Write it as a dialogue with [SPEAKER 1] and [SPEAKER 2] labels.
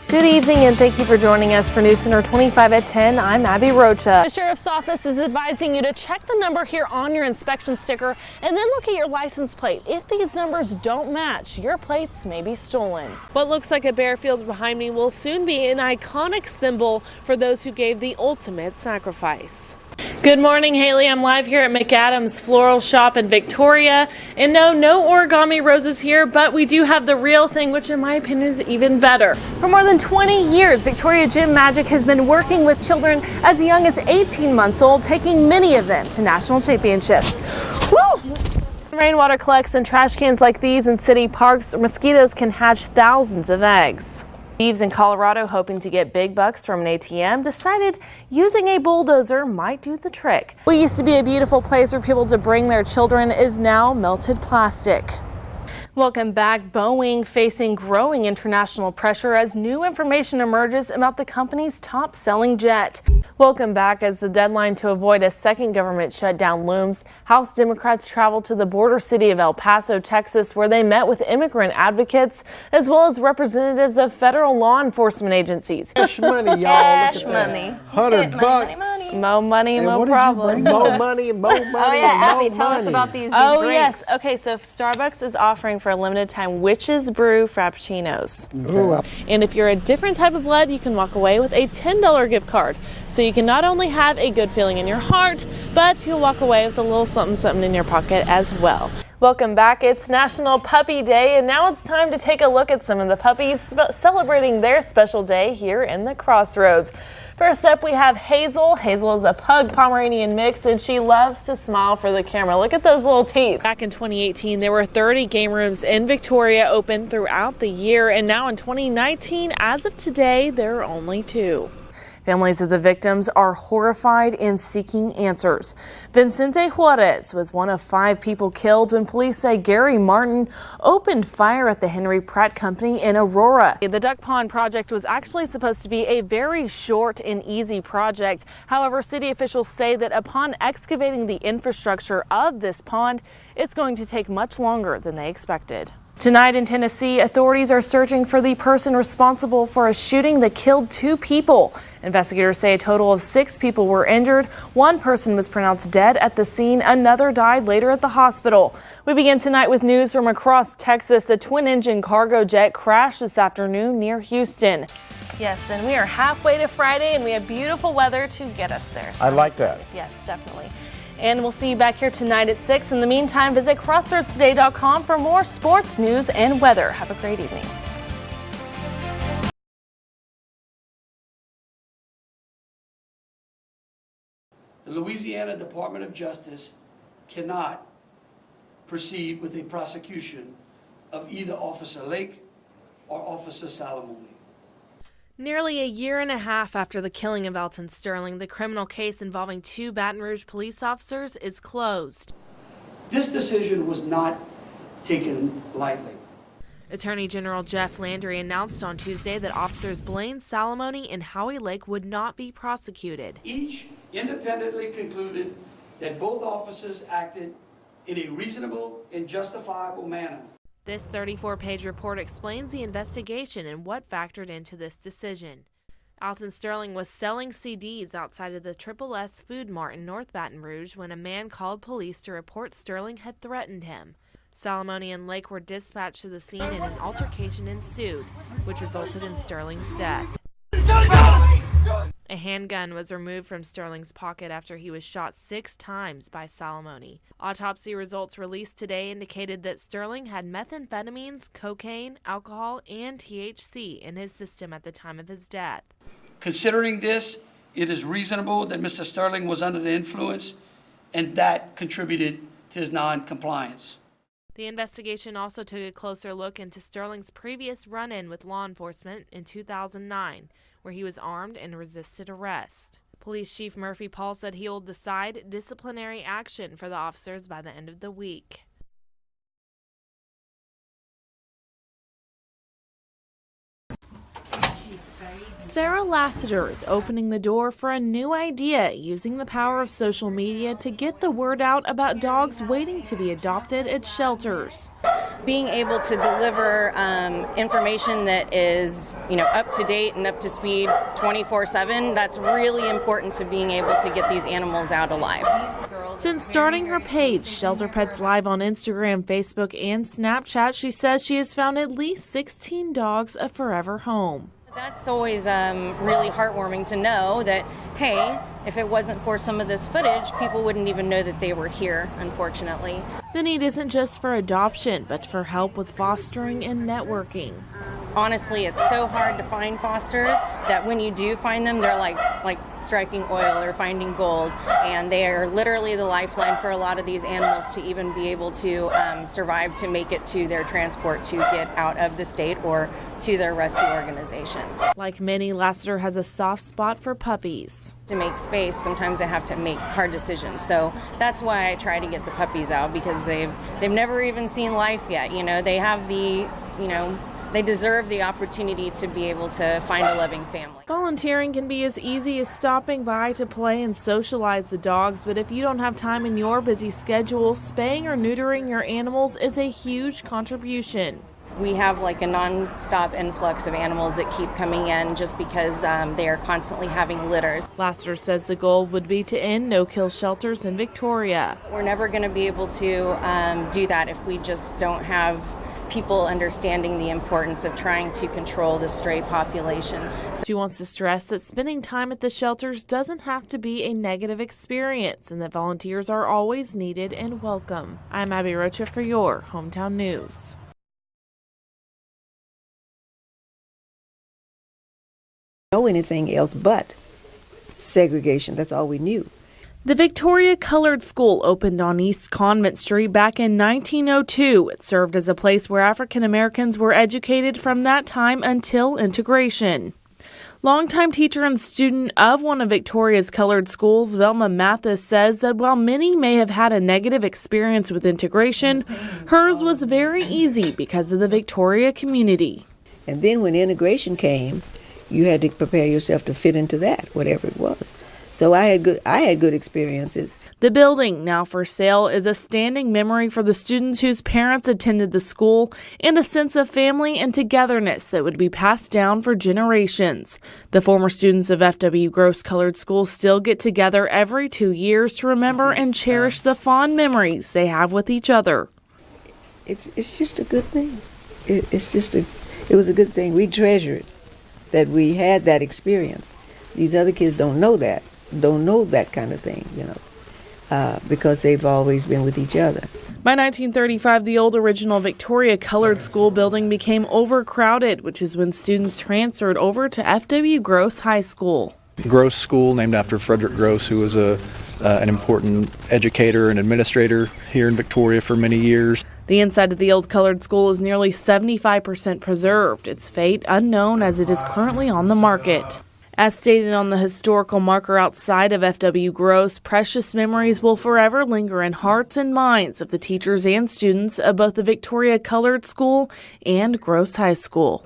[SPEAKER 1] Good evening and thank you for joining us for News Center 25 at 10. I'm Abbi Rocha. The Sheriff's Office is advising you to check the number here on your inspection sticker and then look at your license plate. If these numbers don't match, your plates may be stolen. What looks like a bare field behind me will soon be an iconic symbol for those who gave the ultimate sacrifice. Good morning, Haley. I'm live here at McAdams Floral Shop in Victoria. And no origami roses here, but we do have the real thing, which in my opinion is even better. For more than 20 years, Victoria Gym Magic has been working with children as young as 18 months old, taking many of them to national championships. Woo! Rainwater collects in trash cans like these in city parks. Mosquitoes can hatch thousands of eggs. Thieves in Colorado, hoping to get big bucks from an ATM, decided using a bulldozer might do the trick. What used to be a beautiful place for people to bring their children is now melted plastic. Welcome back. Boeing facing growing international pressure as new information emerges about the company's top-selling jet. Welcome back. As the deadline to avoid a second government shutdown looms, House Democrats traveled to the border city of El Paso, Texas, where they met with immigrant advocates as well as representatives of federal law enforcement agencies.
[SPEAKER 2] Cash money, y'all.
[SPEAKER 1] Cash money.
[SPEAKER 2] $100.
[SPEAKER 1] Mo money, mo problems.
[SPEAKER 2] Mo money, mo money.
[SPEAKER 3] Oh yeah, Abby, tell us about these drinks.
[SPEAKER 1] Oh yes. Okay, so Starbucks is offering for a limited time Witch's Brew Frappuccinos.
[SPEAKER 2] Okay.
[SPEAKER 1] And if you're a different type of blood, you can walk away with a $10 gift card. So you can not only have a good feeling in your heart, but you'll walk away with a little something in your pocket as well. Welcome back. It's National Puppy Day, and now it's time to take a look at some of the puppies celebrating their special day here in the Crossroads. First up, we have Hazel. Hazel is a pug Pomeranian mix, and she loves to smile for the camera. Look at those little teeth. Back in 2018, there were 30 game rooms in Victoria open throughout the year, and now in 2019, as of today, there are only 2. Families of the victims are horrified and seeking answers. Vicente Juarez was one of 5 people killed when police say Gary Martin opened fire at the Henry Pratt Company in Aurora. The Duck Pond project was actually supposed to be a very short and easy project. However, city officials say that upon excavating the infrastructure of this pond, it's going to take much longer than they expected. Tonight in Tennessee, authorities are searching for the person responsible for a shooting that killed 2 people. Investigators say a total of 6 people were injured. 1 person was pronounced dead at the scene. Another died later at the hospital. We begin tonight with news from across Texas. A twin-engine cargo jet crashed this afternoon near Houston. Yes, and we are halfway to Friday, and we have beautiful weather to get us there.
[SPEAKER 2] I like that.
[SPEAKER 1] Yes, definitely. And we'll see you back here tonight at 6. In the meantime, visit crossroadstoday.com for more sports, news, and weather. Have a great evening.
[SPEAKER 4] The Louisiana Department of Justice cannot proceed with a prosecution of either Officer Lake or Officer Salamoni.
[SPEAKER 1] Nearly a year and a half after the killing of Alton Sterling, the criminal case involving 2 Baton Rouge police officers is closed.
[SPEAKER 4] This decision was not taken lightly.
[SPEAKER 1] Attorney General Jeff Landry announced on Tuesday that officers Blaine Salamoni and Howie Lake would not be prosecuted.
[SPEAKER 4] Each independently concluded that both officers acted in a reasonable and justifiable manner.
[SPEAKER 1] This 34-page report explains the investigation and what factored into this decision. Alton Sterling was selling CDs outside of the Triple S Food Mart in North Baton Rouge when a man called police to report Sterling had threatened him. Salamoni and Lake were dispatched to the scene and an altercation ensued, which resulted in Sterling's death. A handgun was removed from Sterling's pocket after he was shot 6 times by Salamoni. Autopsy results released today indicated that Sterling had methamphetamines, cocaine, alcohol, and THC in his system at the time of his death.
[SPEAKER 4] Considering this, it is reasonable that Mr. Sterling was under the influence and that contributed to his non-compliance.
[SPEAKER 1] The investigation also took a closer look into Sterling's previous run-in with law enforcement in 2009, where he was armed and resisted arrest. Police Chief Murphy Paul said he will decide disciplinary action for the officers by the end of the week. Sarah Lassiter is opening the door for a new idea, using the power of social media to get the word out about dogs waiting to be adopted at shelters.
[SPEAKER 3] Being able to deliver information that is, up to date and up to speed 24/7, that's really important to being able to get these animals out alive.
[SPEAKER 1] Since starting her page, Shelter Pets Live on Instagram, Facebook, and Snapchat, she says she has found at least 16 dogs a forever home.
[SPEAKER 3] That's always really heartwarming to know that, hey, if it wasn't for some of this footage, people wouldn't even know that they were here, unfortunately.
[SPEAKER 1] The need isn't just for adoption, but for help with fostering and networking.
[SPEAKER 3] Honestly, it's so hard to find fosters that when you do find them, they're like striking oil or finding gold. And they are literally the lifeline for a lot of these animals to even be able to survive, to make it to their transport to get out of the state or to their rescue organization.
[SPEAKER 1] Like many, Lassiter has a soft spot for puppies.
[SPEAKER 3] To make space, sometimes I have to make hard decisions. So that's why I try to get the puppies out, because they've never even seen life yet. They have they deserve the opportunity to be able to find a loving family.
[SPEAKER 1] Volunteering can be as easy as stopping by to play and socialize the dogs, but if you don't have time in your busy schedule, spaying or neutering your animals is a huge contribution.
[SPEAKER 3] We have a non-stop influx of animals that keep coming in just because they are constantly having litters.
[SPEAKER 1] Lassiter says the goal would be to end no-kill shelters in Victoria.
[SPEAKER 3] We're never going to be able to do that if we just don't have people understanding the importance of trying to control the stray population.
[SPEAKER 1] She wants to stress that spending time at the shelters doesn't have to be a negative experience and that volunteers are always needed and welcome. I'm Abbi Rocha for your Hometown News.
[SPEAKER 5] Know anything else but segregation. That's all we knew.
[SPEAKER 1] The Victoria Colored School opened on East Convent Street back in 1902. It served as a place where African Americans were educated from that time until integration. Longtime teacher and student of one of Victoria's colored schools, Velma Mathis, says that while many may have had a negative experience with integration, hers was very easy because of the Victoria community.
[SPEAKER 5] And then when integration came, you had to prepare yourself to fit into that, whatever it was. So I had good experiences.
[SPEAKER 1] The building, now for sale, is a standing memory for the students whose parents attended the school and a sense of family and togetherness that would be passed down for generations. The former students of F.W. Gross Colored School still get together every 2 years to remember and cherish the fond memories they have with each other.
[SPEAKER 5] It's just a good thing. It was a good thing. We treasure it, that we had that experience. These other kids don't know that kind of thing, because they've always been with each other.
[SPEAKER 1] By 1935, the old original Victoria Colored School building became overcrowded, which is when students transferred over to F.W. Gross High School.
[SPEAKER 6] Gross School, named after Frederick Gross, who was an important educator and administrator here in Victoria for many years.
[SPEAKER 1] The inside of the old colored school is nearly 75% preserved, its fate unknown as it is currently on the market. As stated on the historical marker outside of F.W. Gross, precious memories will forever linger in hearts and minds of the teachers and students of both the Victoria Colored School and Gross High School.